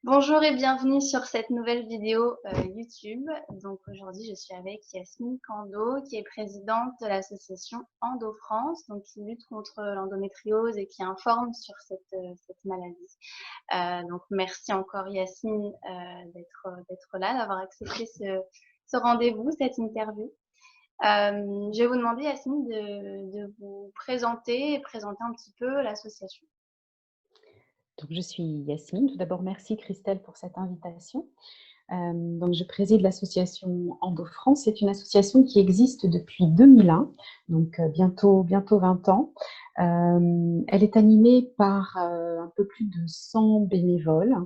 Bonjour et bienvenue sur cette nouvelle vidéo YouTube. Donc aujourd'hui, je suis avec Yasmine Kando, qui est présidente de l'association Endo France, donc qui lutte contre l'endométriose et qui informe sur cette maladie. Donc merci encore Yasmine d'être là, d'avoir accepté ce rendez-vous, cette interview. Je vais vous demander Yasmine de vous présenter et présenter un petit peu l'association. Donc, je suis Yasmine. Tout d'abord, merci Christelle pour cette invitation. Donc, je préside l'association Endo France. C'est une association qui existe depuis 2001, donc bientôt 20 ans. Elle est animée par un peu plus de 100 bénévoles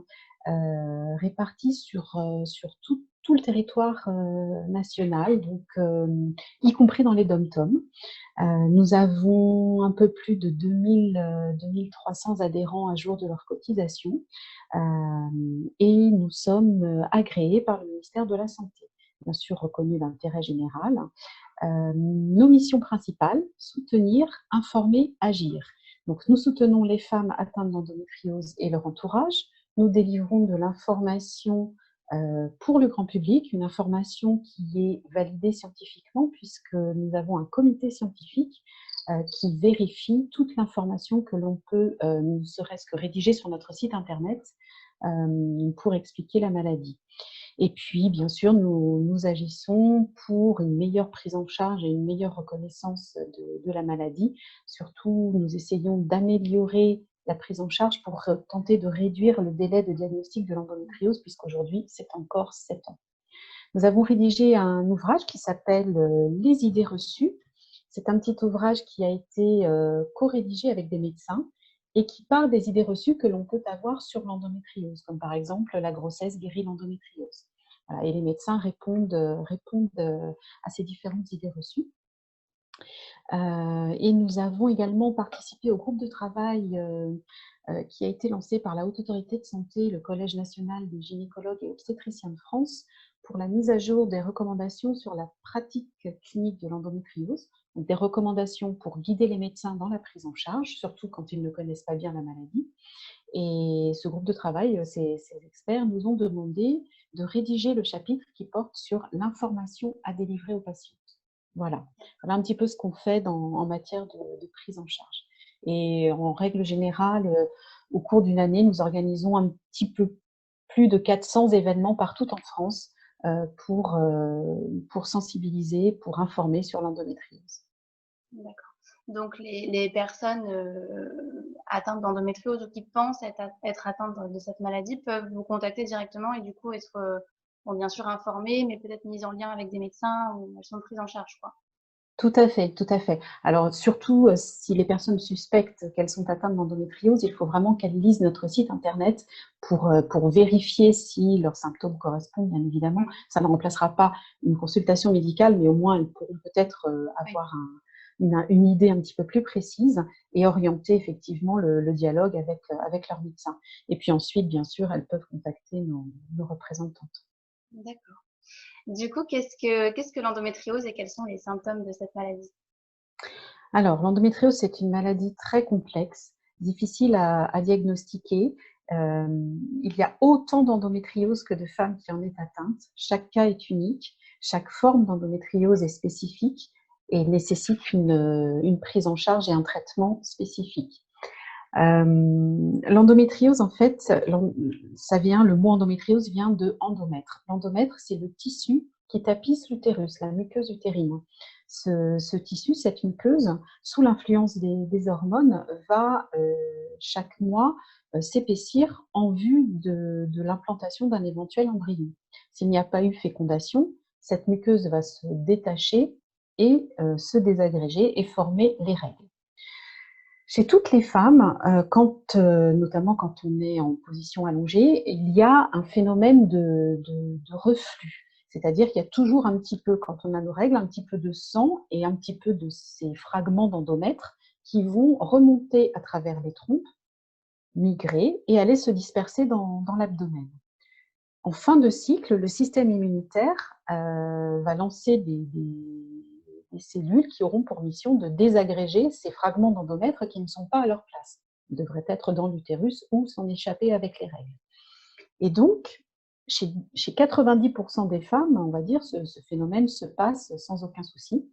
répartis sur tout le territoire national, donc y compris dans les dom-toms. Nous avons un peu plus de 2300 adhérents à jour de leur cotisation et nous sommes agréés par le ministère de la Santé, bien sûr reconnus d'intérêt général. Nos missions principales, soutenir, informer, agir. Donc, nous soutenons les femmes atteintes d'endométriose et leur entourage. Nous délivrons de l'information pour le grand public, une information qui est validée scientifiquement puisque nous avons un comité scientifique qui vérifie toute l'information que l'on peut, ne serait-ce que rédiger sur notre site internet pour expliquer la maladie. Et puis, bien sûr, nous agissons pour une meilleure prise en charge et une meilleure reconnaissance de la maladie. Surtout, nous essayons d'améliorer la prise en charge pour tenter de réduire le délai de diagnostic de l'endométriose, puisqu'aujourd'hui, c'est encore 7 ans. Nous avons rédigé un ouvrage qui s'appelle Les idées reçues. C'est un petit ouvrage qui a été co-rédigé avec des médecins et qui parle des idées reçues que l'on peut avoir sur l'endométriose, comme par exemple la grossesse guérit l'endométriose. Voilà, et les médecins répondent à ces différentes idées reçues. Et nous avons également participé au groupe de travail qui a été lancé par la Haute Autorité de Santé, le Collège national des gynécologues et obstétriciens de France, pour la mise à jour des recommandations sur la pratique clinique de l'endométriose, donc des recommandations pour guider les médecins dans la prise en charge, surtout quand ils ne connaissent pas bien la maladie. Et ce groupe de travail, ces experts nous ont demandé de rédiger le chapitre qui porte sur l'information à délivrer aux patients. Voilà, voilà un petit peu ce qu'on fait en matière de prise en charge. Et en règle générale, au cours d'une année, nous organisons un petit peu plus de 400 événements partout en France pour sensibiliser, pour informer sur l'endométriose. D'accord. Donc les personnes atteintes d'endométriose ou qui pensent être atteintes de cette maladie peuvent vous contacter directement et du coup être bon, bien sûr informées, mais peut-être mises en lien avec des médecins ou elles sont prises en charge, quoi. Tout à fait, tout à fait. Alors surtout, si les personnes suspectent qu'elles sont atteintes d'endométriose, il faut vraiment qu'elles lisent notre site internet pour vérifier si leurs symptômes correspondent, bien évidemment. Ça ne remplacera pas une consultation médicale, mais au moins elles pourront peut-être Oui, avoir une idée un petit peu plus précise et orienter effectivement le dialogue avec leur médecin. Et puis ensuite, bien sûr, elles peuvent contacter nos représentantes. d'accord. Du coup, qu'est-ce que l'endométriose et quels sont les symptômes de cette maladie? Alors, l'endométriose, c'est une maladie très complexe, difficile à diagnostiquer. Il y a autant d'endométriose que de femmes qui en est atteinte. Chaque cas est unique, chaque forme d'endométriose est spécifique et nécessite une prise en charge et un traitement spécifique. L'endométriose, en fait, le mot endométriose vient de endomètre. L'endomètre, c'est le tissu qui tapisse l'utérus, la muqueuse utérine. Ce tissu, cette muqueuse, sous l'influence des hormones, va chaque mois s'épaissir en vue de l'implantation d'un éventuel embryon. S'il n'y a pas eu fécondation, cette muqueuse va se détacher et se désagréger et former les règles. Chez toutes les femmes, notamment quand on est en position allongée, il y a un phénomène de reflux. C'est-à-dire qu'il y a toujours un petit peu, quand on a nos règles, un petit peu de sang et un petit peu de ces fragments d'endomètre qui vont remonter à travers les trompes, migrer et aller se disperser dans l'abdomen. En fin de cycle, le système immunitaire va lancer des cellules qui auront pour mission de désagréger ces fragments d'endomètre qui ne sont pas à leur place. Ils devraient être dans l'utérus ou s'en échapper avec les règles. Et donc, chez 90% des femmes, on va dire, ce phénomène se passe sans aucun souci.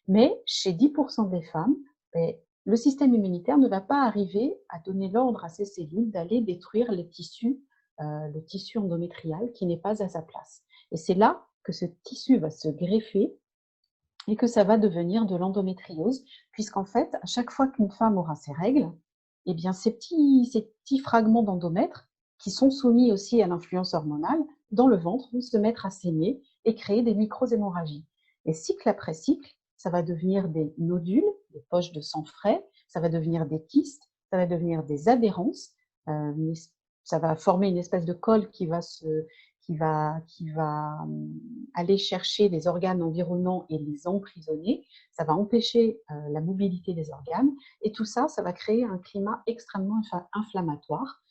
Mais chez 10% des femmes, ben, le système immunitaire ne va pas arriver à donner l'ordre à ces cellules d'aller détruire le tissu endométrial qui n'est pas à sa place. Et c'est là que ce tissu va se greffer et que ça va devenir de l'endométriose, puisqu'en fait, à chaque fois qu'une femme aura ses règles, eh bien, ces petits fragments d'endomètre, qui sont soumis aussi à l'influence hormonale, dans le ventre, vont se mettre à saigner et créer des micro-hémorragies. Et cycle après cycle, ça va devenir des nodules, des poches de sang frais, ça va devenir des kystes, ça va devenir des adhérences, ça va former une espèce de colle qui va aller chercher les organes environnants et les emprisonner. Ça va empêcher la mobilité des organes. Et tout ça, ça va créer un climat extrêmement inflammatoire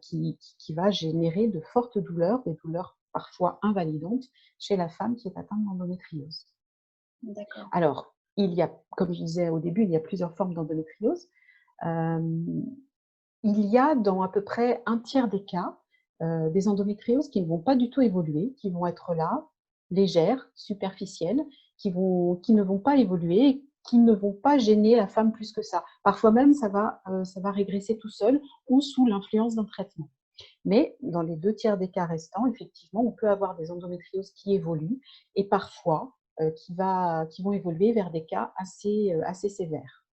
qui va générer de fortes douleurs, des douleurs parfois invalidantes chez la femme qui est atteinte d'endométriose. D'accord. Alors, comme je disais au début, il y a plusieurs formes d'endométriose. Il y a dans à peu près un tiers des cas des endométrioses qui ne vont pas du tout évoluer, qui vont être là, légères, superficielles, qui ne vont pas évoluer, qui ne vont pas gêner la femme plus que ça. Parfois même, ça va régresser tout seul ou sous l'influence d'un traitement. Mais dans les 2 tiers des cas restants, effectivement, on peut avoir des endométrioses qui évoluent et parfois qui vont évoluer vers des cas assez sévères.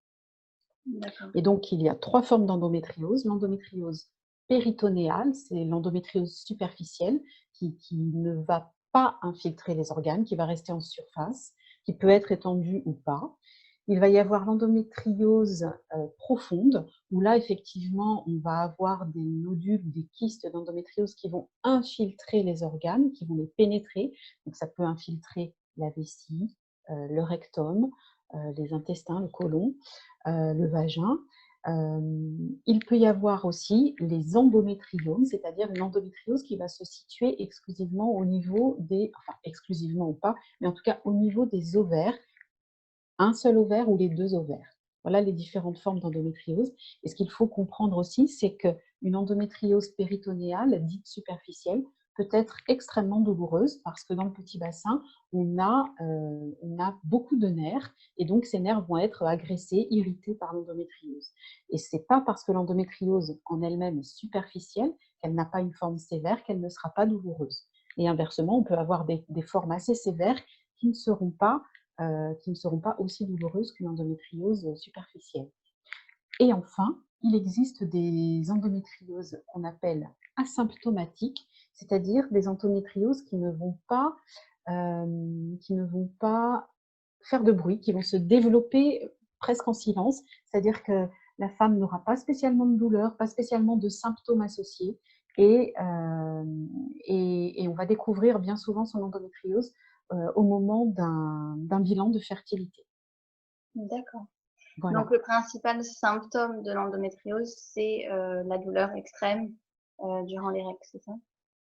Et donc, il y a 3 formes d'endométriose. L'endométriose péritonéale, c'est l'endométriose superficielle qui ne va pas infiltrer les organes, qui va rester en surface, qui peut être étendue ou pas. Il va y avoir l'endométriose profonde, où là, effectivement, on va avoir des nodules ou des kystes d'endométriose qui vont infiltrer les organes, qui vont les pénétrer. Donc, ça peut infiltrer la vessie, le rectum, les intestins, le côlon, le vagin. Il peut y avoir aussi les endométriomes, c'est-à-dire une endométriose qui va se situer exclusivement au niveau exclusivement ou pas, mais en tout cas au niveau des ovaires, un seul ovaire ou les 2 ovaires. Voilà les différentes formes d'endométriose. Et ce qu'il faut comprendre aussi, c'est qu'une endométriose péritonéale, dite superficielle, peut être extrêmement douloureuse parce que dans le petit bassin, on a beaucoup de nerfs et donc ces nerfs vont être agressés, irrités par l'endométriose. Et ce n'est pas parce que l'endométriose en elle-même est superficielle qu'elle n'a pas une forme sévère qu'elle ne sera pas douloureuse. Et inversement, on peut avoir des formes assez sévères qui ne seront pas aussi douloureuses qu'une endométriose superficielle. Et enfin, il existe des endométrioses qu'on appelle asymptomatiques, c'est-à-dire des endométrioses qui ne vont pas faire de bruit, qui vont se développer presque en silence, c'est-à-dire que la femme n'aura pas spécialement de douleur, pas spécialement de symptômes associés, et on va découvrir bien souvent son endométriose au moment d'un bilan de fertilité. D'accord. Voilà. Donc, le principal symptôme de l'endométriose, c'est la douleur extrême durant les règles, c'est ça?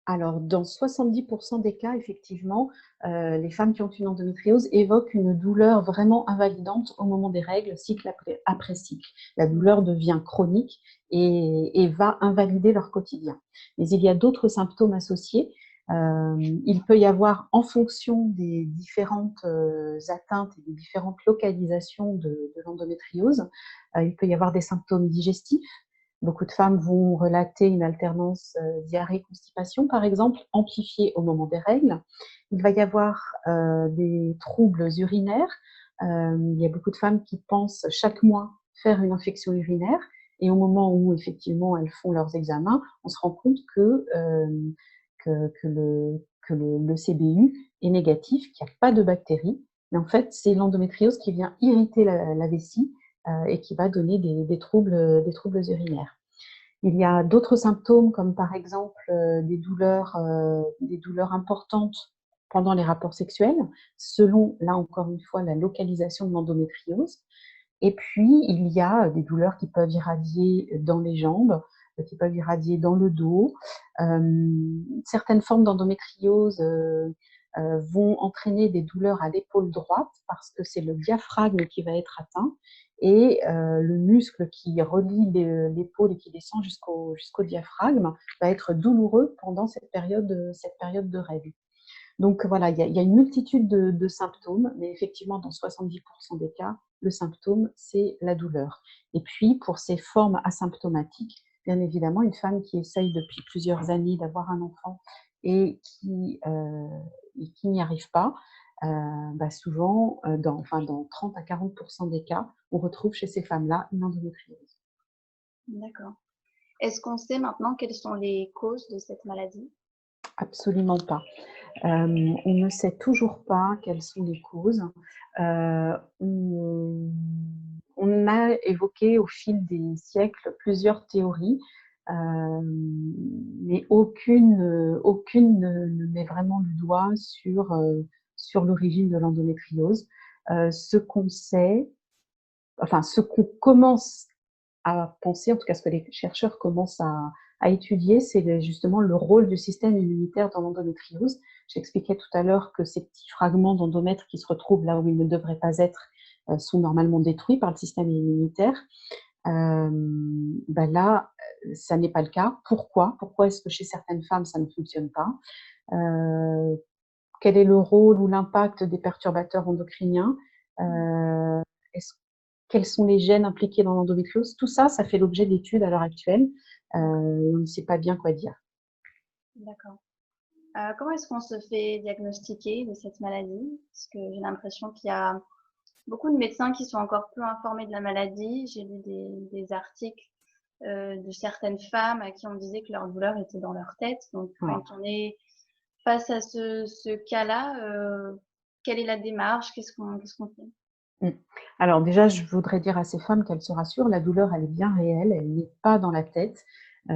Alors, dans 70% des cas, effectivement, les femmes qui ont une endométriose évoquent une douleur vraiment invalidante au moment des règles, cycle après cycle. La douleur devient chronique et va invalider leur quotidien. Mais il y a d'autres symptômes associés. Il peut y avoir, en fonction des différentes atteintes et des différentes localisations de l'endométriose, il peut y avoir des symptômes digestifs. Beaucoup de femmes vont relater une alternance diarrhée-constipation, par exemple, amplifiée au moment des règles. Il va y avoir des troubles urinaires. Il y a beaucoup de femmes qui pensent chaque mois faire une infection urinaire. Et au moment où, effectivement, elles font leurs examens, on se rend compte que le CBU est négatif, qu'il n'y a pas de bactéries. Mais en fait, c'est l'endométriose qui vient irriter la vessie et qui va donner des troubles urinaires. Il y a d'autres symptômes comme par exemple des douleurs importantes pendant les rapports sexuels, selon, là encore une fois, la localisation de l'endométriose. Et puis, il y a des douleurs qui peuvent irradier dans les jambes, qui peuvent irradier dans le dos. Certaines formes d'endométriose vont entraîner des douleurs à l'épaule droite parce que c'est le diaphragme qui va être atteint et le muscle qui relie l'épaule et qui descend jusqu'au diaphragme va être douloureux pendant cette période de règles. Donc voilà, il y a une multitude de symptômes, mais effectivement, dans 70% des cas, le symptôme, c'est la douleur. Et puis, pour ces formes asymptomatiques, bien évidemment, une femme qui essaye depuis plusieurs années d'avoir un enfant et qui n'y arrive pas, souvent, dans 30 à 40% des cas, on retrouve chez ces femmes-là une endométriose. D'accord. Est-ce qu'on sait maintenant quelles sont les causes de cette maladie? Absolument pas. On ne sait toujours pas quelles sont les causes. On a évoqué au fil des siècles plusieurs théories, mais aucune ne met vraiment le doigt sur l'origine de l'endométriose. Ce qu'on sait, ce qu'on commence à penser, en tout cas ce que les chercheurs commencent à étudier, c'est justement le rôle du système immunitaire dans l'endométriose. J'expliquais tout à l'heure que ces petits fragments d'endomètre qui se retrouvent là où ils ne devraient pas être sont normalement détruits par le système immunitaire. Là, ça n'est pas le cas. Pourquoi? Pourquoi est-ce que chez certaines femmes, ça ne fonctionne pas? Quel est le rôle ou l'impact des perturbateurs endocriniens? Est-ce Quels sont les gènes impliqués dans l'endométriose? Tout ça, ça fait l'objet d'études à l'heure actuelle. On ne sait pas bien quoi dire. D'accord. Comment est-ce qu'on se fait diagnostiquer de cette maladie? Parce que j'ai l'impression qu'il y a beaucoup de médecins qui sont encore peu informés de la maladie. J'ai lu des articles de certaines femmes à qui on disait que leur douleur était dans leur tête. Donc, Ouais. quand on est face à ce cas-là, quelle est la démarche? Qu'est-ce qu'on fait? Mmh. Alors déjà, je voudrais dire à ces femmes qu'elles se rassurent, la douleur, elle est bien réelle, elle n'est pas dans la tête.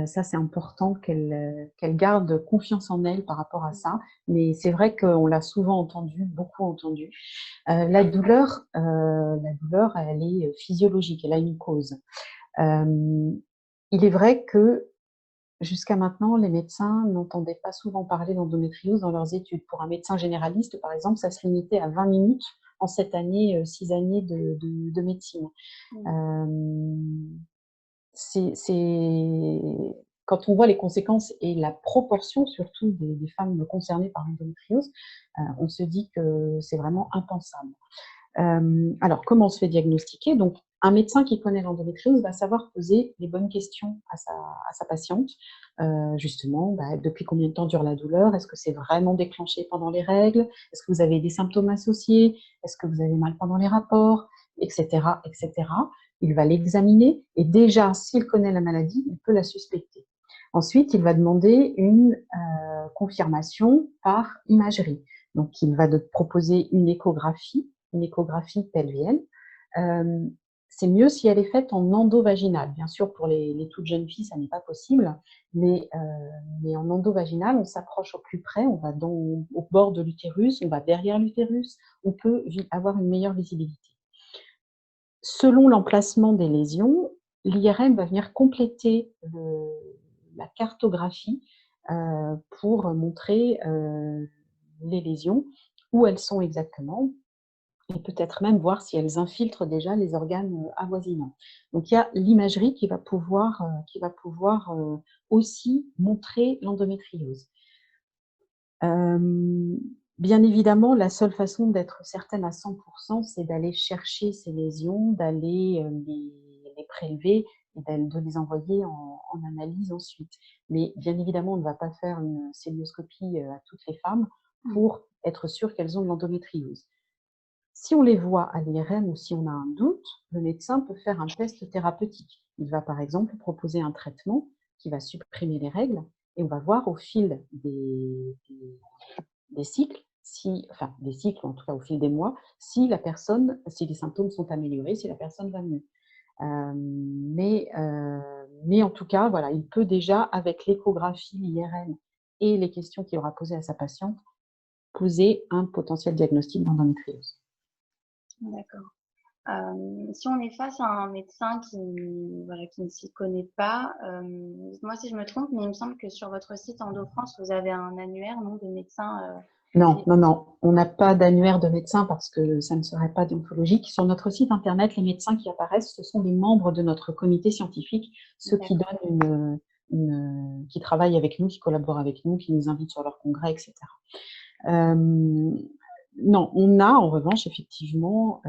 Ça, c'est important qu'elles gardent confiance en elles par rapport à ça. Mais c'est vrai qu'on l'a souvent entendu, beaucoup entendu. La douleur, elle est physiologique, elle a une cause. Il est vrai que jusqu'à maintenant, les médecins n'entendaient pas souvent parler d'endométriose dans leurs études. Pour un médecin généraliste, par exemple, ça se limitait à 20 minutes en 7 années, 6 années de médecine. C'est quand on voit les conséquences et la proportion surtout des femmes concernées par l'endométriose, on se dit que c'est vraiment impensable. Alors, comment on se fait diagnostiquer? Donc, un médecin qui connaît l'endométriose va savoir poser les bonnes questions à sa patiente. Justement, depuis combien de temps dure la douleur? Est-ce que c'est vraiment déclenché pendant les règles? Est-ce que vous avez des symptômes associés? Est-ce que vous avez mal pendant les rapports? Etc., etc. Il va l'examiner et déjà, s'il connaît la maladie, il peut la suspecter. Ensuite, il va demander une confirmation par imagerie. Donc, il va te proposer une échographie pelvienne. C'est mieux si elle est faite en endovaginal. Bien sûr, pour les toutes jeunes filles, ça n'est pas possible, mais en endovaginal, on s'approche au plus près, on va au bord de l'utérus, on va derrière l'utérus, on peut avoir une meilleure visibilité. Selon l'emplacement des lésions, l'IRM va venir compléter la cartographie pour montrer les lésions, où elles sont exactement, et peut-être même voir si elles infiltrent déjà les organes avoisinants. Donc il y a l'imagerie qui va pouvoir aussi montrer l'endométriose. Bien évidemment, la seule façon d'être certaine à 100%, c'est d'aller chercher ces lésions, d'aller les prélever et de les envoyer en analyse ensuite. Mais bien évidemment, on ne va pas faire une célioscopie à toutes les femmes pour être sûr qu'elles ont de l'endométriose. Si on les voit à l'IRM ou si on a un doute, le médecin peut faire un test thérapeutique. Il va par exemple proposer un traitement qui va supprimer les règles et on va voir au fil des cycles, des cycles, en tout cas au fil des mois, si les symptômes sont améliorés, si la personne va mieux. Mais en tout cas, voilà, il peut déjà, avec l'échographie, l'IRM et les questions qu'il aura posées à sa patiente, poser un potentiel diagnostic d'endométriose. D'accord. Si on est face à un médecin qui ne s'y connaît pas, moi si je me trompe, mais il me semble que sur votre site EndoFrance, vous avez un annuaire, non, de médecins Non, non, non, on n'a pas d'annuaire de médecins parce que ça ne serait pas déontologique. Sur notre site internet, les médecins qui apparaissent, ce sont des membres de notre comité scientifique, ceux qui D'accord. donnent qui travaillent avec nous, qui collaborent avec nous, qui nous invitent sur leurs congrès, etc. Non, on a en revanche effectivement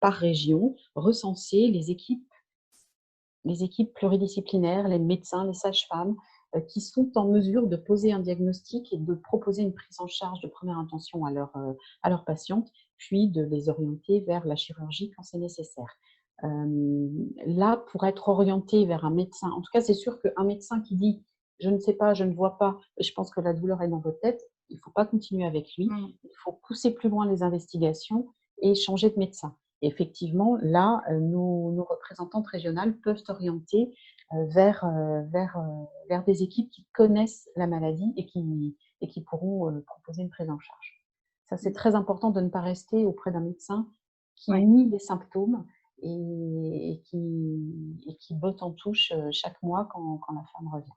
par région recensé les équipes pluridisciplinaires, les médecins, les sages-femmes, qui sont en mesure de poser un diagnostic et de proposer une prise en charge de première intention à leurs patientes, puis de les orienter vers la chirurgie quand c'est nécessaire. Là, pour être orienté vers un médecin, en tout cas, c'est sûr qu'un médecin qui dit « je ne sais pas, je ne vois pas, je pense que la douleur est dans votre tête », il ne faut pas continuer avec lui, Mm. il faut pousser plus loin les investigations et changer de médecin. Effectivement, là, nos représentantes régionales peuvent orienter vers des équipes qui connaissent la maladie et qui pourront proposer une prise en charge. Ça, c'est très important de ne pas rester auprès d'un médecin qui Ouais, nie les symptômes et qui botte en touche chaque mois quand la femme revient.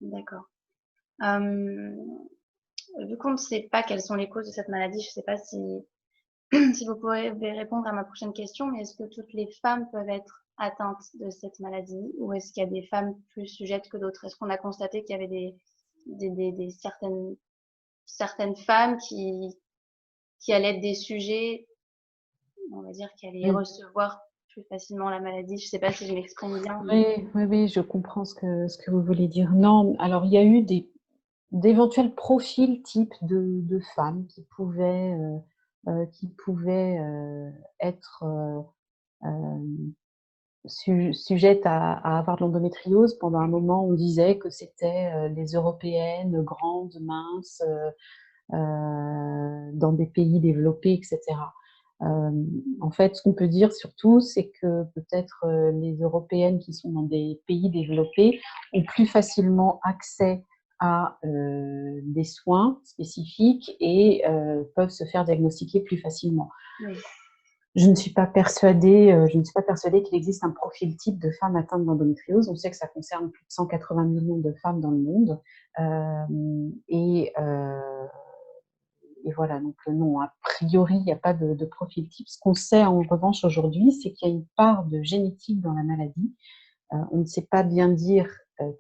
d'accord. Euh, Vu qu'on ne sait pas quelles sont les causes de cette maladie, je ne sais pas si vous pourrez répondre à ma prochaine question, mais est-ce que toutes les femmes peuvent être atteintes de cette maladie ou est-ce qu'il y a des femmes plus sujettes que d'autres? Est-ce qu'on a constaté qu'il y avait certaines femmes qui allaient être des sujets, on va dire, qui allaient Mm. recevoir plus facilement la maladie? Je ne sais pas si je m'exprime bien, mais Oui, oui, oui, je comprends ce que vous voulez dire. Non, alors il y a eu d'éventuels profils types de femmes qui pouvaient être sujettes à avoir de l'endométriose. Pendant un moment, on disait que c'était les européennes grandes, minces, dans des pays développés, etc. En fait, ce qu'on peut dire surtout, c'est que peut-être les européennes qui sont dans des pays développés ont plus facilement accès à des soins spécifiques et peuvent se faire diagnostiquer plus facilement. oui, Je ne suis pas persuadée qu'il existe un profil type de femmes atteintes d'endométriose. On sait que ça concerne plus de 180 millions de femmes dans le monde. Et, et voilà, donc non, a priori, il n'y a pas de profil type. Ce qu'on sait en revanche aujourd'hui, c'est qu'il y a une part de génétique dans la maladie. On ne sait pas bien dire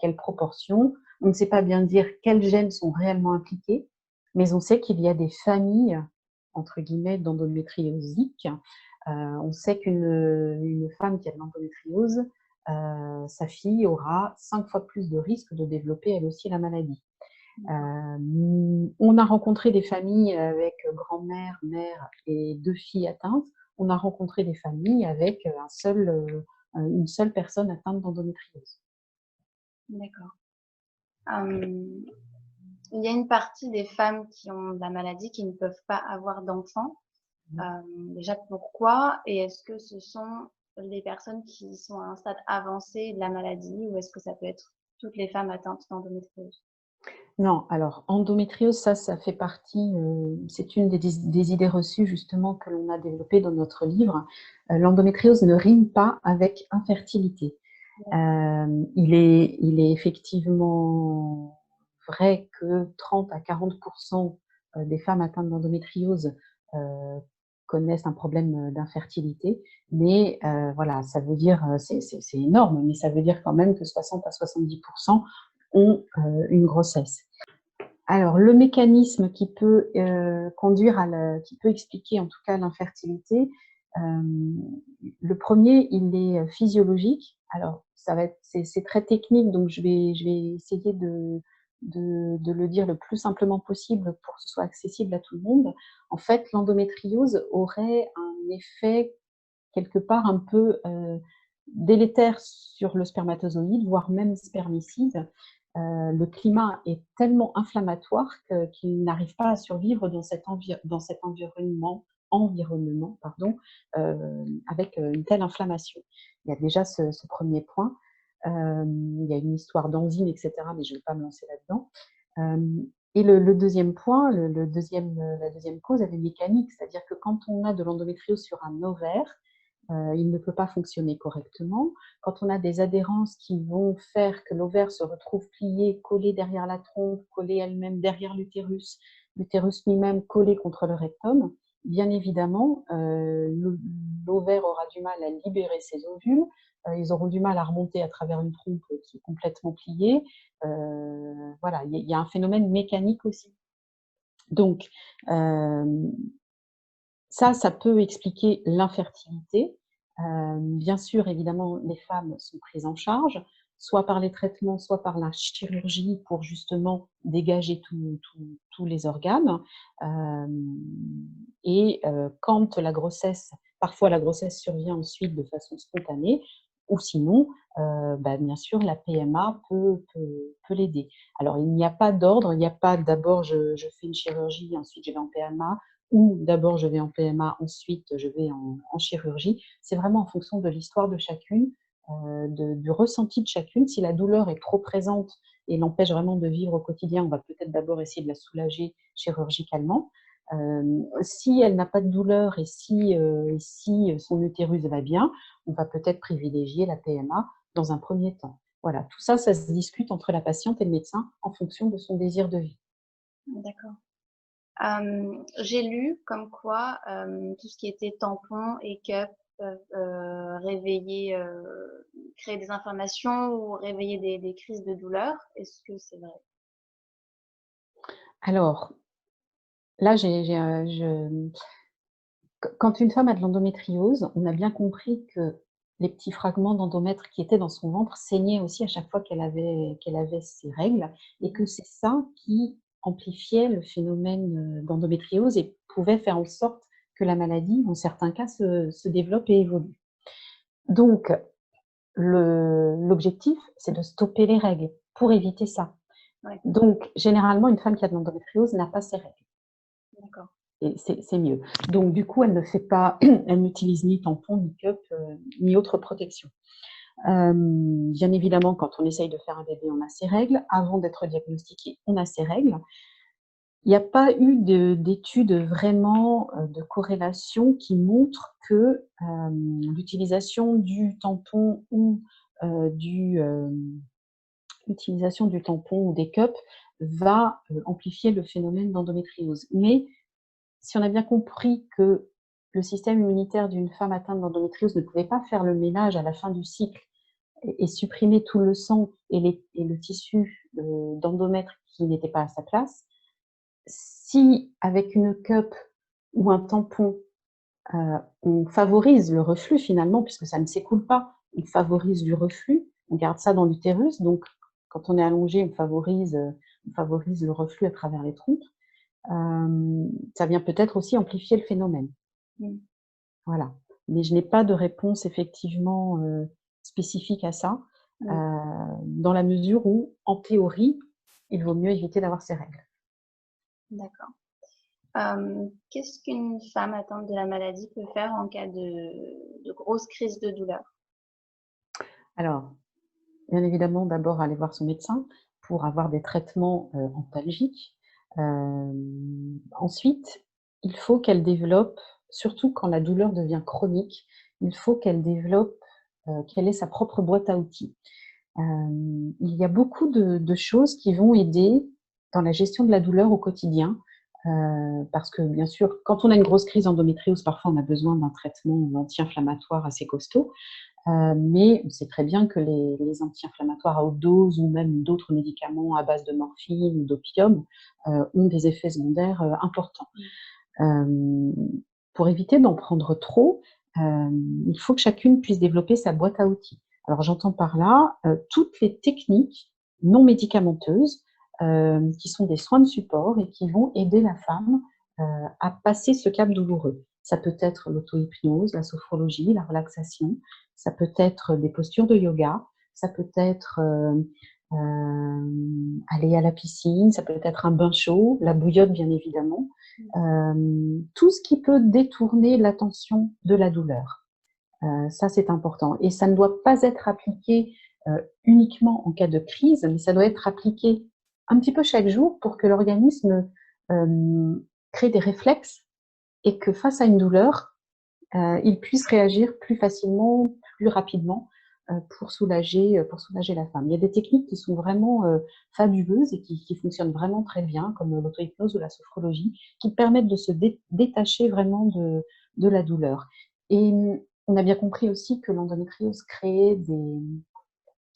quelle proportion, on ne sait pas bien dire quels gènes sont réellement impliqués, mais on sait qu'il y a des familles, entre guillemets, d'endométriosiques. On sait qu'une femme qui a de l'endométriose, sa fille aura 5 fois plus de risques de développer elle aussi la maladie. On a rencontré des familles avec grand-mère, mère et 2 filles atteintes. On a rencontré des familles avec une seule personne atteinte d'endométriose. d'accord. Euh, il y a une partie des femmes qui ont la maladie qui ne peuvent pas avoir d'enfants. Déjà, pourquoi? Et est-ce que ce sont les personnes qui sont à un stade avancé de la maladie ou est-ce que ça peut être toutes les femmes atteintes d'endométriose? Non, alors endométriose, ça fait partie, c'est une des idées reçues justement que l'on a développées dans notre livre. L'endométriose ne rime pas avec infertilité. Il est effectivement vrai que 30 à 40% des femmes atteintes d'endométriose connaissent un problème d'infertilité, mais voilà, ça veut dire, c'est énorme, mais ça veut dire quand même que 60 à 70% ont une grossesse. Alors, le mécanisme qui peut qui peut expliquer en tout cas l'infertilité, le premier, il est physiologique. Alors, c'est très technique, donc je vais essayer de le dire le plus simplement possible pour que ce soit accessible à tout le monde. En fait, l'endométriose aurait un effet quelque part un peu délétère sur le spermatozoïde, voire même spermicide. Le climat est tellement inflammatoire qu'il n'arrive pas à survivre dans dans cet environnement pardon, avec une telle inflammation. Il y a déjà ce premier point. Il y a une histoire d'enzymes, etc., mais je ne vais pas me lancer là-dedans. Et le deuxième point, la deuxième cause, elle est mécanique, c'est-à-dire que quand on a de l'endométriose sur un ovaire, il ne peut pas fonctionner correctement. Quand on a des adhérences qui vont faire que l'ovaire se retrouve plié, collé derrière la trompe, collé elle-même derrière l'utérus lui-même collé contre le rectum, bien évidemment, l'ovaire aura du mal à libérer ses ovules, ils auront du mal à remonter à travers une trompe qui est complètement pliée. Voilà, il y a un phénomène mécanique aussi. Donc, ça peut expliquer l'infertilité. Bien sûr, évidemment, les femmes sont prises en charge, soit par les traitements, soit par la chirurgie pour justement dégager tous les organes. Et quand parfois la grossesse survient ensuite de façon spontanée, ou sinon, bien sûr, la PMA peut l'aider. Alors, il n'y a pas d'ordre, il n'y a pas d'abord je fais une chirurgie, ensuite je vais en PMA, ou d'abord je vais en PMA, ensuite je vais en chirurgie. C'est vraiment en fonction de l'histoire de chacune, du ressenti de chacune. Si la douleur est trop présente et l'empêche vraiment de vivre au quotidien, on va peut-être d'abord essayer de la soulager chirurgicalement. Si elle n'a pas de douleur et si son utérus va bien, on va peut-être privilégier la PMA dans un premier temps. Voilà, tout ça, ça se discute entre la patiente et le médecin en fonction de son désir de vie. D'accord. J'ai lu comme quoi tout ce qui était tampon et cup peuvent réveiller, créer des inflammations ou réveiller des crises de douleur. Est-ce que c'est vrai? Alors, là, quand une femme a de l'endométriose, on a bien compris que les petits fragments d'endomètre qui étaient dans son ventre saignaient aussi à chaque fois qu'elle avait ses règles et que c'est ça qui amplifiait le phénomène, d'endométriose et pouvait faire en sorte que la maladie, dans certains cas, se développe et évolue. Donc l'objectif, c'est de stopper les règles pour éviter ça. Ouais, Donc généralement, une femme qui a de l'endométriose n'a pas ses règles. d'accord. Et c'est mieux. Donc du coup, elle ne fait pas elle n'utilise ni tampon, ni cup, ni autre protection. Bien évidemment, quand on essaye de faire un bébé, on a ses règles. Avant d'être diagnostiqué, on a ses règles. Il n'y a pas eu d'études vraiment, de corrélation qui montrent que, l'utilisation du tampon ou, l'utilisation du tampon ou des cups va, amplifier le phénomène d'endométriose. Mais si on a bien compris que le système immunitaire d'une femme atteinte d'endométriose ne pouvait pas faire le ménage à la fin du cycle et supprimer tout le sang et le tissu d'endomètre qui n'était pas à sa place, si avec une cup ou un tampon, on favorise le reflux finalement, puisque ça ne s'écoule pas, on favorise du reflux, on garde ça dans l'utérus, donc quand on est allongé, on favorise le reflux à travers les trompes. Ça vient peut-être aussi amplifier le phénomène. Mmh. Voilà. Mais je n'ai pas de réponse effectivement, spécifique à ça, Mmh. dans la mesure où, en théorie, il vaut mieux éviter d'avoir ces règles. D'accord. Qu'est-ce qu'une femme atteinte de la maladie peut faire en cas de grosse crise de douleur? Alors, bien évidemment, d'abord aller voir son médecin pour avoir des traitements, antalgiques. Ensuite, il faut qu'elle développe, surtout quand la douleur devient chronique, il faut qu'elle développe, qu'elle ait sa propre boîte à outils. Il y a beaucoup de choses qui vont aider dans la gestion de la douleur au quotidien, parce que bien sûr, quand on a une grosse crise d'endométriose, parfois on a besoin d'un traitement anti-inflammatoire assez costaud, mais on sait très bien que les anti-inflammatoires à haute dose ou même d'autres médicaments à base de morphine ou d'opium, ont des effets secondaires, importants. Pour éviter d'en prendre trop, il faut que chacune puisse développer sa boîte à outils. Alors j'entends par là, toutes les techniques non médicamenteuses, qui sont des soins de support et qui vont aider la femme, à passer ce cap douloureux. Ça peut être l'auto-hypnose, la sophrologie, la relaxation, ça peut être des postures de yoga, ça peut être, aller à la piscine, ça peut être un bain chaud, la bouillotte bien évidemment. Tout ce qui peut détourner l'attention de la douleur. Ça, c'est important et ça ne doit pas être appliqué, uniquement en cas de crise, mais ça doit être appliqué un petit peu chaque jour pour que l'organisme, crée des réflexes et que face à une douleur, il puisse réagir plus facilement, plus rapidement pour soulager la femme. Il y a des techniques qui sont vraiment fabuleuses et qui fonctionnent vraiment très bien, comme l'auto-hypnose ou la sophrologie, qui permettent de se détacher vraiment de la douleur. Et on a bien compris aussi que l'endométriose créait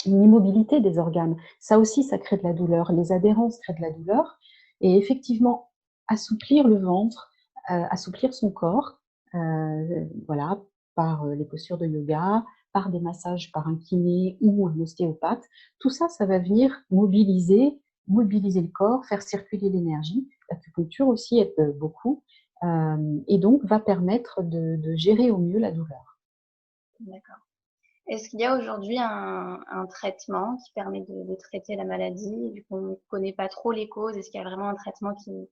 une immobilité des organes. Ça aussi, ça crée de la douleur. Les adhérences créent de la douleur. Et effectivement, assouplir le ventre, assouplir son corps, voilà, par les postures de yoga, par des massages par un kiné ou un ostéopathe, tout ça, ça va venir mobiliser le corps, faire circuler l'énergie. L'acupuncture aussi aide beaucoup et donc va permettre de gérer au mieux la douleur. D'accord. Est-ce qu'il y a aujourd'hui un traitement qui permet de traiter la maladie, vu qu'on ne connaît pas trop les causes? Est-ce qu'il y a vraiment un traitement qui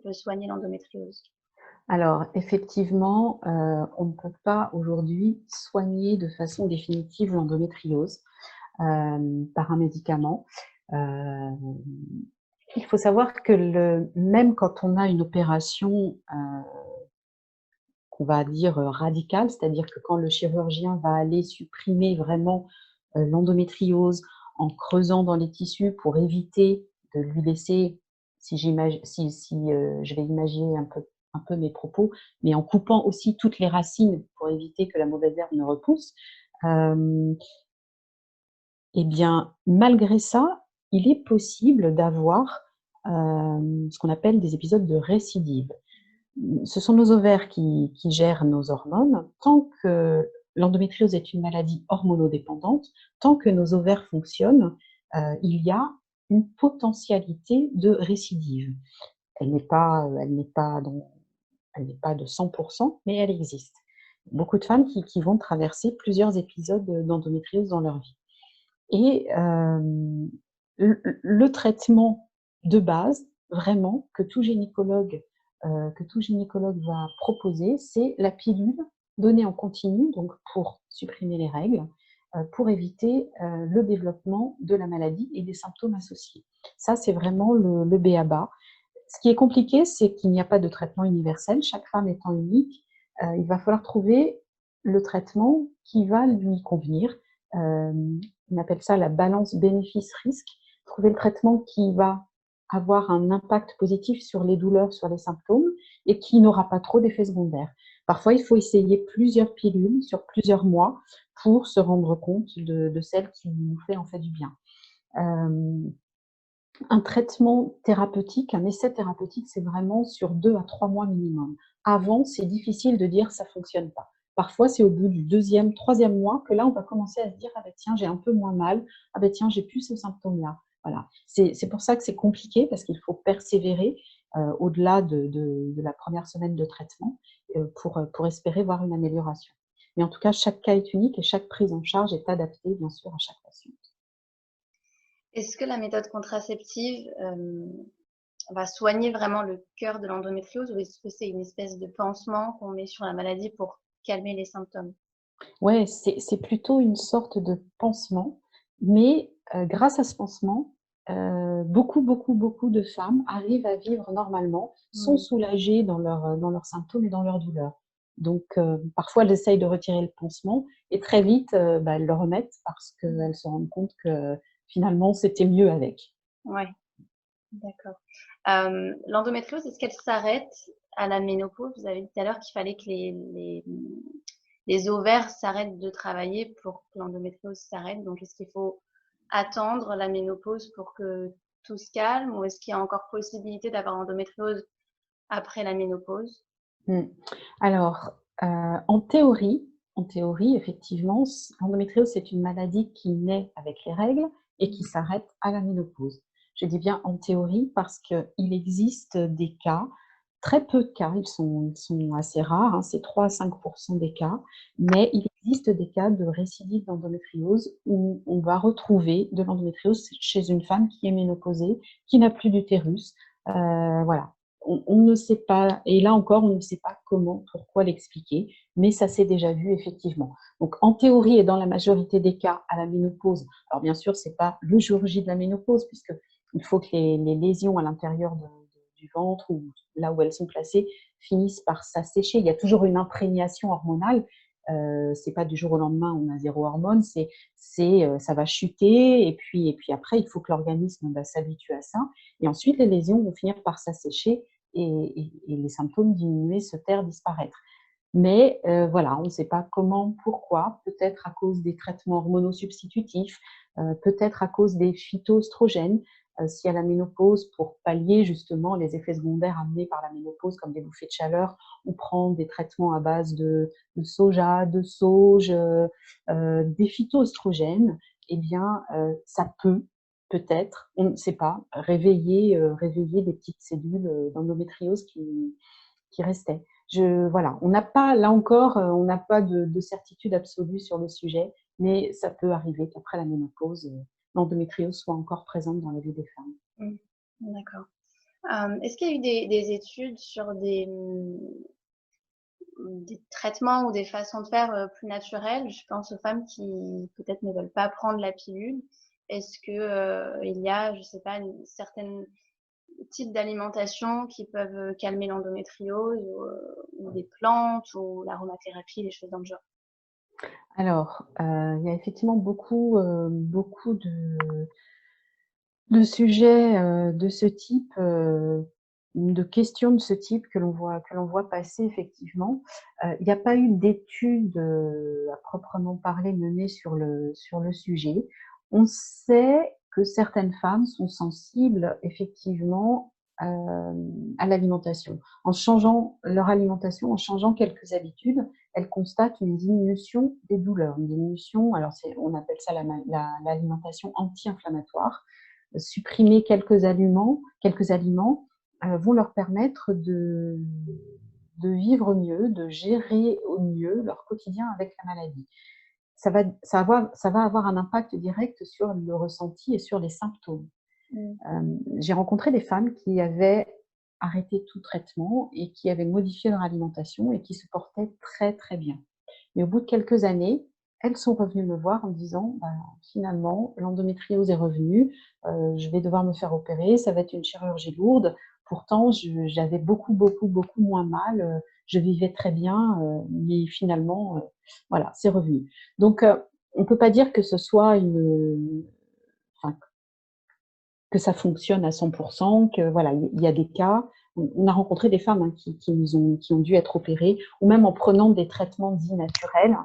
peut soigner l'endométriose? Alors effectivement, on ne peut pas aujourd'hui soigner de façon définitive l'endométriose par un médicament. Il faut savoir que même quand on a une opération qu'on va dire radicale, c'est-à-dire que quand le chirurgien va aller supprimer vraiment l'endométriose en creusant dans les tissus pour éviter de lui laisser, si je vais imaginer un peu mes propos, mais en coupant aussi toutes les racines pour éviter que la mauvaise herbe ne repousse, euh, eh bien, malgré ça, il est possible d'avoir ce qu'on appelle des épisodes de récidive. Ce sont nos ovaires qui gèrent nos hormones. Tant que l'endométriose est une maladie hormonodépendante, tant que nos ovaires fonctionnent, il y a une potentialité de récidive. Elle n'est pas, elle n'est pas de 100%, mais elle existe. Beaucoup de femmes qui vont traverser plusieurs épisodes d'endométriose dans leur vie. Et le traitement de base, vraiment, que tout gynécologue va proposer, c'est la pilule donnée en continu, donc pour supprimer les règles, pour éviter le développement de la maladie et des symptômes associés. Ça, c'est vraiment le b.a.-ba. Ce qui est compliqué, c'est qu'il n'y a pas de traitement universel, chaque femme étant unique. Il va falloir trouver le traitement qui va lui convenir. On appelle ça la balance bénéfice-risque. Trouver le traitement qui va avoir un impact positif sur les douleurs, sur les symptômes, et qui n'aura pas trop d'effets secondaires. Parfois, il faut essayer plusieurs pilules sur plusieurs mois pour se rendre compte de celle qui nous fait en fait du bien. Un traitement thérapeutique, un essai thérapeutique, c'est vraiment sur 2 à 3 mois minimum. Avant, c'est difficile de dire ça ne fonctionne pas. Parfois, c'est au bout du 2e, 3e mois que là, on va commencer à se dire « Ah ben tiens, j'ai un peu moins mal. Ah ben tiens, j'ai plus ce symptôme-là. » Voilà. C'est pour ça que c'est compliqué, parce qu'il faut persévérer au-delà de la première semaine de traitement pour espérer voir une amélioration. Mais en tout cas, chaque cas est unique et chaque prise en charge est adaptée, bien sûr, à chaque patient. Est-ce que la méthode contraceptive va soigner vraiment le cœur de l'endométriose, ou est-ce que c'est une espèce de pansement qu'on met sur la maladie pour calmer les symptômes? Ouais, c'est plutôt une sorte de pansement, mais grâce à ce pansement, beaucoup de femmes arrivent à vivre normalement, sont Mmh. soulagées dans leurs symptômes et dans leurs douleurs. Donc parfois, elles essayent de retirer le pansement et très vite, elles le remettent parce qu'elles se rendent compte que finalement, c'était mieux avec. Ouais, d'accord. L'endométriose, est-ce qu'elle s'arrête à la ménopause? Vous avez dit tout à l'heure qu'il fallait que les ovaires s'arrêtent de travailler pour que l'endométriose s'arrête. Donc, est-ce qu'il faut attendre la ménopause pour que tout se calme, ou est-ce qu'il y a encore possibilité d'avoir l'endométriose après la ménopause? Mmh. Alors, en théorie, effectivement, l'endométriose, c'est une maladie qui naît avec les règles et qui s'arrête à la ménopause. Je dis bien en théorie parce qu'il existe des cas, très peu de cas, ils sont assez rares, hein, c'est 3 à 5 des cas, mais il existe des cas de récidive d'endométriose où on va retrouver de l'endométriose chez une femme qui est ménopausée, qui n'a plus d'utérus. Voilà. On ne sait pas, et là encore, on ne sait pas comment, pourquoi l'expliquer, mais ça s'est déjà vu effectivement. Donc en théorie et dans la majorité des cas à la ménopause, alors bien sûr, ce n'est pas le jour J de la ménopause, puisqu'il faut que les lésions à l'intérieur du du ventre ou là où elles sont placées finissent par s'assécher. Il y a toujours une imprégnation hormonale. C'est pas du jour au lendemain on a 0 hormone, ça va chuter et puis après il faut que l'organisme s'habitue à ça et ensuite les lésions vont finir par s'assécher et les symptômes diminuer, se taire, disparaître. Mais voilà, on ne sait pas comment, pourquoi, peut-être à cause des traitements hormonaux substitutifs, peut-être à cause des phytoestrogènes, si à la ménopause, pour pallier justement les effets secondaires amenés par la ménopause, comme des bouffées de chaleur, on prend des traitements à base de soja, de sauge, des phytoestrogènes, eh bien, ça peut, peut-être, on ne sait pas, réveiller des petites cellules d'endométriose qui restaient. Voilà, on n'a pas, là encore, on n'a pas de certitude absolue sur le sujet, mais ça peut arriver qu'après la ménopause, l'endométriose soit encore présente dans la vie des femmes. Mmh. D'accord. Est-ce qu'il y a eu des études sur des traitements ou des façons de faire plus naturelles? Je pense aux femmes qui peut-être ne veulent pas prendre la pilule. Est-ce que il y a, je sais pas, une certaine types d'alimentation qui peuvent calmer l'endométriose ou des plantes ou l'aromathérapie, des choses dans le genre? Alors, il y a effectivement beaucoup de sujets, de ce type, de questions de ce type que l'on voit passer effectivement. Il n'y a pas eu d'études, à proprement parler menées sur le sujet. On sait que certaines femmes sont sensibles effectivement, à l'alimentation. En changeant leur alimentation, en changeant quelques habitudes, elles constatent une diminution des douleurs, une diminution, alors on appelle ça l'alimentation anti-inflammatoire. Supprimer quelques aliments vont leur permettre de vivre mieux, de gérer au mieux leur quotidien avec la maladie. Ça va avoir un impact direct sur le ressenti et sur les symptômes. Mmh. J'ai rencontré des femmes qui avaient arrêté tout traitement et qui avaient modifié leur alimentation et qui se portaient très, très bien. Mais au bout de quelques années, elles sont revenues me voir en me disant: «Bah, finalement, l'endométriose est revenue, je vais devoir me faire opérer, ça va être une chirurgie lourde. Pourtant, j'avais beaucoup moins mal, je vivais très bien, mais finalement, voilà, c'est revenu». Donc, on ne peut pas dire que ce soit enfin, que ça fonctionne à 100 que voilà, il y a des cas. On a rencontré des femmes, hein, qui ont dû être opérées ou même en prenant des traitements dits naturels,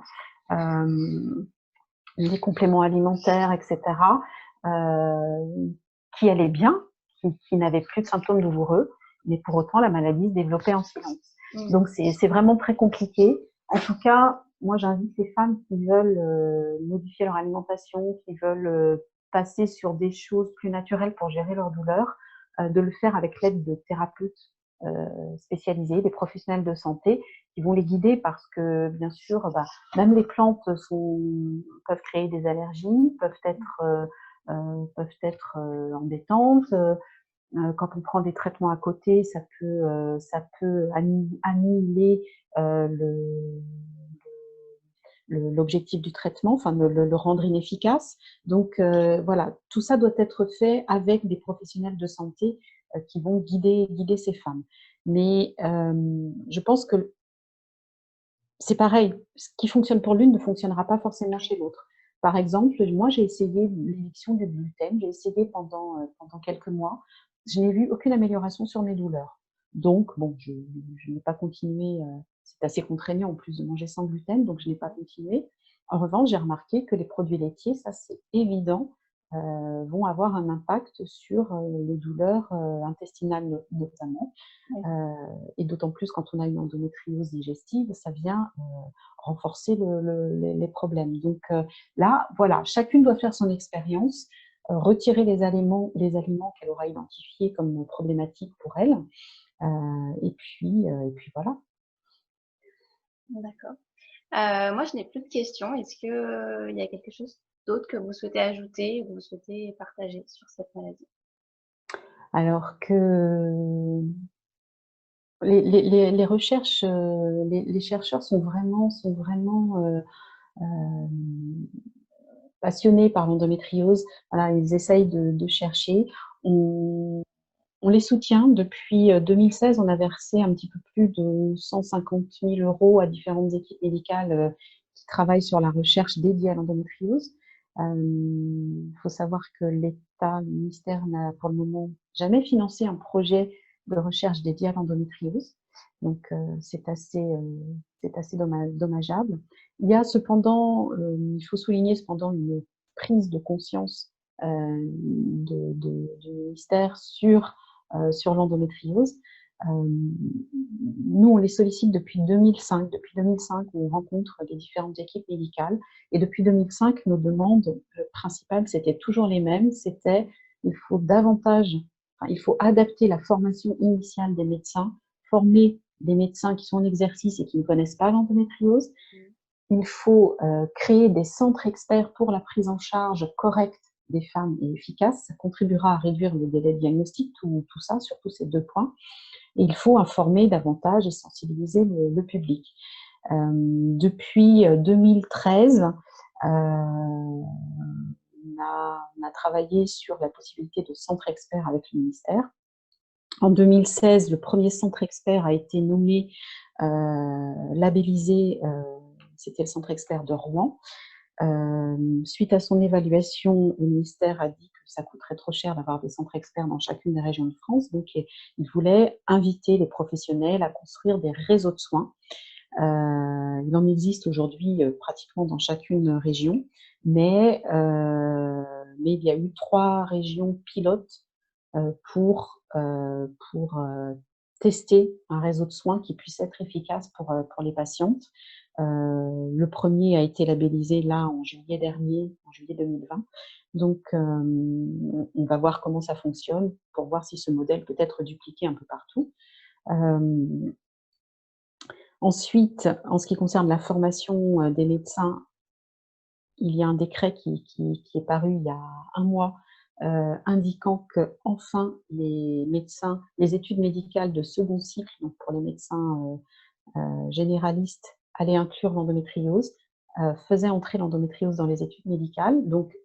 des compléments alimentaires et cetera, qui allaient bien, qui n'avaient plus de symptômes douloureux, mais pour autant la maladie se développait en silence. Mmh. Donc c'est vraiment très compliqué. En tout cas, moi j'invite les femmes qui veulent modifier leur alimentation, qui veulent passer sur des choses plus naturelles pour gérer leur douleur, de le faire avec l'aide de thérapeutes spécialisés, des professionnels de santé qui vont les guider parce que bien sûr, même les plantes peuvent créer des allergies, peuvent être embêtantes. Quand on prend des traitements à côté, ça peut annihiler l'objectif du traitement, enfin le rendre inefficace. Donc voilà, tout ça doit être fait avec des professionnels de santé qui vont guider ces femmes. Mais je pense que c'est pareil, ce qui fonctionne pour l'une ne fonctionnera pas forcément chez l'autre. Par exemple, moi j'ai essayé l'éviction du gluten, j'ai essayé pendant quelques mois, je n'ai vu aucune amélioration sur mes douleurs. Donc bon, je n'ai pas continué, c'est assez contraignant en plus de manger sans gluten, donc je n'ai pas continué. En revanche, j'ai remarqué que les produits laitiers, ça c'est évident, vont avoir un impact sur, les douleurs, intestinales notamment. Oui. Et d'autant plus quand on a une endométriose digestive, ça vient renforcer les problèmes. Donc là, voilà, chacune doit faire son expérience, retirer les aliments qu'elle aura identifiés comme problématiques pour elle, et puis voilà. D'accord. Moi, je n'ai plus de questions. Est-ce que il y a quelque chose d'autre que vous souhaitez ajouter ou que vous souhaitez partager sur cette maladie? Alors que les recherches, les chercheurs sont vraiment passionnés par l'endométriose. Voilà, ils essayent de chercher. On On les soutient. Depuis 2016, on a versé un petit peu plus de 150 000 € à différentes équipes médicales qui travaillent sur la recherche dédiée à l'endométriose. Il faut savoir que l'État, le ministère n'a pour le moment jamais financé un projet de recherche dédié à l'endométriose. Donc, c'est assez dommageable. Il y a cependant, il faut souligner cependant une prise de conscience du ministère sur l'endométriose. Nous, on les sollicite depuis 2005. Depuis 2005, on rencontre les différentes équipes médicales. Et depuis 2005, nos demandes principales, c'était toujours les mêmes. C'était, il faut il faut adapter la formation initiale des médecins, former des médecins qui sont en exercice et qui ne connaissent pas l'endométriose. Il faut créer des centres experts pour la prise en charge correcte des femmes et efficace. Ça contribuera à réduire le délai de diagnostic, tout ça, surtout ces 2 points. Et il faut informer davantage et sensibiliser le public. Depuis 2013, on a travaillé sur la possibilité de centre expert avec le ministère. En 2016, le premier centre expert a été nommé, labellisé, c'était le centre expert de Rouen. Suite à son évaluation, le ministère a dit que ça coûterait trop cher d'avoir des centres experts dans chacune des régions de France. Donc, il voulait inviter les professionnels à construire des réseaux de soins. Il en existe aujourd'hui pratiquement dans chacune région, mais il y a eu 3 régions pilotes pour tester un réseau de soins qui puisse être efficace pour les patientes. Le premier a été labellisé là en juillet dernier, en juillet 2020. Donc, on va voir comment ça fonctionne pour voir si ce modèle peut être dupliqué un peu partout. Ensuite, en ce qui concerne la formation des médecins, il y a un décret qui est paru il y a 1 mois, indiquant qu'enfin les médecins, les études médicales de second cycle, donc pour les médecins généralistes, allaient inclure l'endométriose, faisaient entrer l'endométriose dans les études médicales. Donc,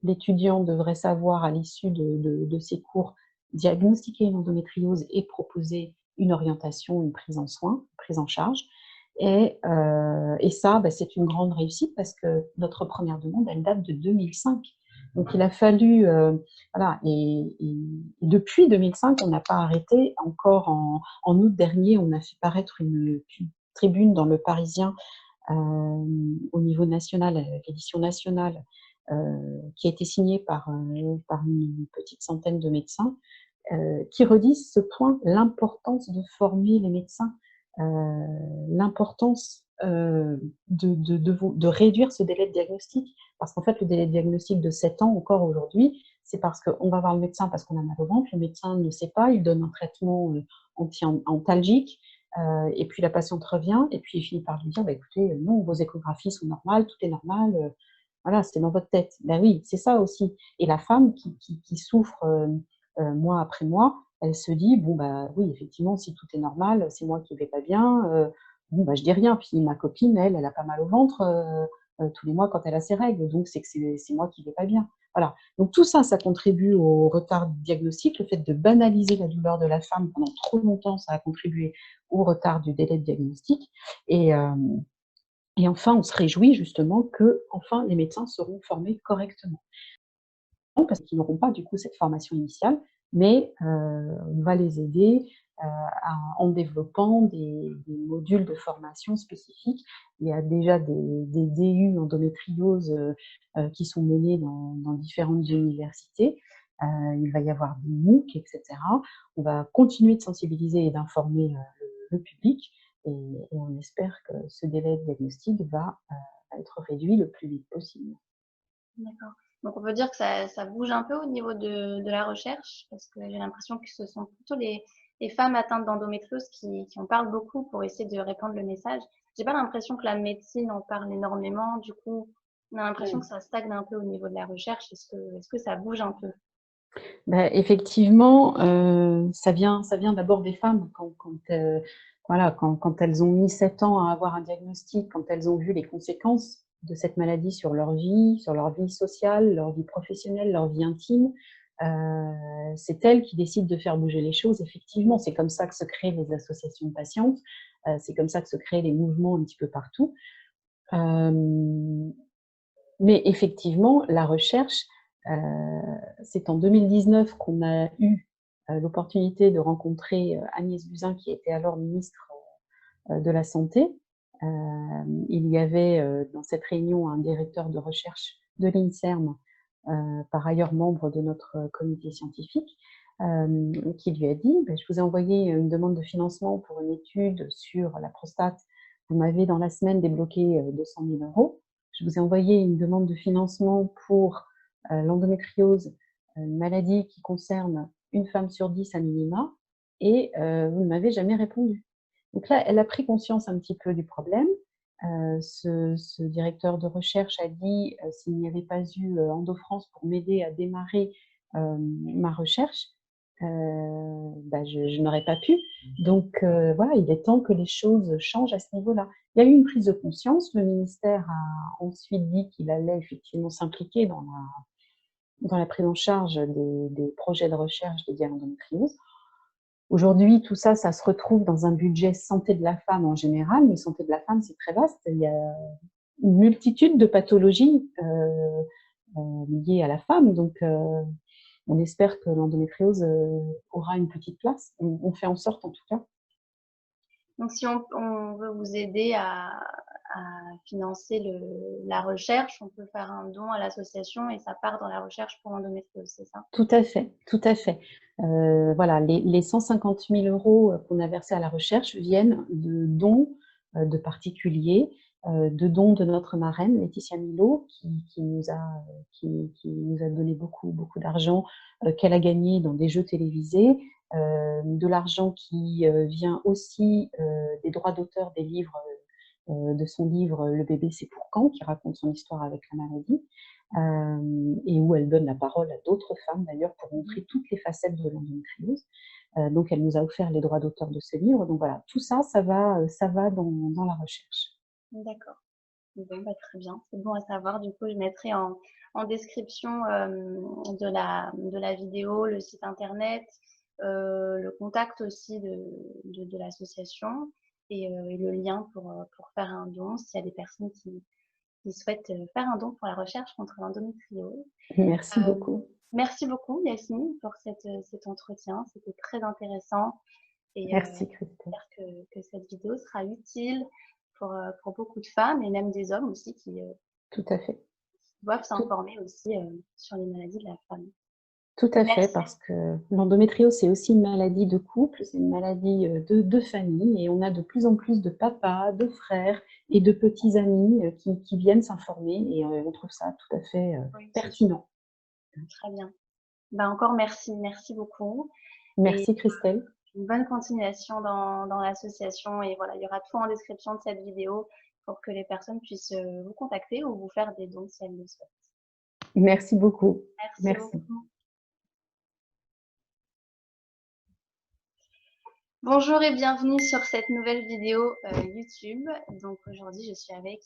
l'étudiant devrait savoir à l'issue de ces cours diagnostiquer une endométriose et proposer une orientation, une prise en soin, une prise en charge. Et ça, c'est une grande réussite parce que notre première demande, elle date de 2005. Donc, il a fallu, voilà, et depuis 2005, on n'a pas arrêté. Encore en août dernier, on a fait paraître une tribune dans Le Parisien au niveau national, l'édition nationale, qui a été signée par une petite centaine de médecins, qui redisent ce point, l'importance de former les médecins, l'importance de réduire ce délai de diagnostic. Parce qu'en fait, le délai de diagnostic de 7 ans, encore aujourd'hui, c'est parce qu'on va voir le médecin parce qu'on a mal au ventre, le médecin ne sait pas, il donne un traitement antalgique, et puis la patiente revient, et puis il finit par lui dire, écoutez, non, vos échographies sont normales, tout est normal, voilà, c'est dans votre tête. Ben oui, c'est ça aussi. Et la femme qui souffre mois après mois, elle se dit, bon, oui, effectivement, si tout est normal, c'est moi qui vais pas bien, je dis rien. Puis ma copine, elle a pas mal au ventre tous les mois quand elle a ses règles, donc c'est que c'est moi qui vais pas bien. Voilà. Donc tout ça, ça contribue au retard diagnostique. Le fait de banaliser la douleur de la femme pendant trop longtemps, ça a contribué au retard du délai de diagnostic. Et enfin, on se réjouit justement que enfin les médecins seront formés correctement. Parce qu'ils n'auront pas du coup cette formation initiale, mais on va les aider en développant des modules de formation spécifiques. Il y a déjà des DU endométriose qui sont menés dans différentes universités. Il va y avoir des MOOC, etc. On va continuer de sensibiliser et d'informer le public, et on espère que ce délai de diagnostic va être réduit le plus vite possible. D'accord. Donc on peut dire que ça bouge un peu au niveau de la recherche, parce que j'ai l'impression que ce sont plutôt les femmes atteintes d'endométriose qui en parlent beaucoup pour essayer de répandre le message. J'ai pas l'impression que la médecine en parle énormément, du coup on a l'impression que ça stagne un peu au niveau de la recherche. Est-ce que ça bouge un peu? Effectivement, ça vient d'abord des femmes voilà, quand elles ont mis 7 ans à avoir un diagnostic, quand elles ont vu les conséquences de cette maladie sur leur vie sociale, leur vie professionnelle, leur vie intime, c'est elle qui décide de faire bouger les choses, effectivement. C'est comme ça que se créent les associations de patientes, c'est comme ça que se créent les mouvements un petit peu partout. Mais effectivement, la recherche, c'est en 2019 qu'on a eu l'opportunité de rencontrer Agnès Buzyn, qui était alors ministre de la Santé. Il y avait dans cette réunion un directeur de recherche de l'INSERM, par ailleurs membre de notre comité scientifique, qui lui a dit je vous ai envoyé une demande de financement pour une étude sur la prostate. Vous m'avez dans la semaine débloqué 200 000 €. Je vous ai envoyé une demande de financement pour l'endométriose, une maladie qui concerne une femme sur 10 à minima, et vous ne m'avez jamais répondu. Donc là, elle a pris conscience un petit peu du problème. Ce directeur de recherche a dit s'il n'y avait pas eu EndoFrance pour m'aider à démarrer ma recherche, je n'aurais pas pu. Donc voilà, il est temps que les choses changent à ce niveau-là. Il y a eu une prise de conscience. Le ministère a ensuite dit qu'il allait effectivement s'impliquer dans la prise en charge des projets de recherche dédiés à l'endométriose. Aujourd'hui, tout ça, ça se retrouve dans un budget santé de la femme en général, mais santé de la femme, c'est très vaste. Il y a une multitude de pathologies liées à la femme, donc on espère que l'endométriose aura une petite place. On fait en sorte, en tout cas. Donc, si on veut vous aider à financer la recherche, on peut faire un don à l'association et ça part dans la recherche pour l'endométriose, c'est ça? Tout à fait, tout à fait. Voilà, les 150 000 € qu'on a versés à la recherche viennent de dons de particuliers, de dons de notre marraine, Laetitia Milot, qui nous a donné beaucoup, beaucoup d'argent qu'elle a gagné dans des jeux télévisés, de l'argent qui vient aussi des droits d'auteur des livres, de son livre Le bébé c'est pour quand, qui raconte son histoire avec la maladie, et où elle donne la parole à d'autres femmes d'ailleurs pour montrer toutes les facettes de l'endométriose. Donc elle nous a offert les droits d'auteur de ce livre. Donc voilà, tout ça, ça va dans la recherche. D'accord. Bon, très bien, c'est bon à savoir. Du coup, je mettrai en description de la vidéo le site internet, le contact aussi de l'association et le lien pour faire un don s'il y a des personnes qui souhaitent faire un don pour la recherche contre l'endométriose. Merci beaucoup. Merci beaucoup, Yasmine, pour cet entretien. C'était très intéressant et Merci, Christelle. j'espère que cette vidéo sera utile pour beaucoup de femmes et même des hommes aussi qui Tout à fait. doivent s'informer aussi sur les maladies de la femme. Tout à fait, Merci. parce que l'endométriose, c'est aussi une maladie de couple, c'est une maladie de famille, et on a de plus en plus de papas, de frères et de petits amis qui viennent s'informer, et on trouve ça tout à fait Oui, pertinent. très bien. Encore merci, merci beaucoup. Et Merci, Christelle. une bonne continuation dans l'association. Et voilà, il y aura tout en description de cette vidéo pour que les personnes puissent vous contacter ou vous faire des dons si elles le souhaitent. Merci beaucoup. Merci Merci. beaucoup. Bonjour et bienvenue sur cette nouvelle vidéo YouTube. Donc aujourd'hui, je suis avec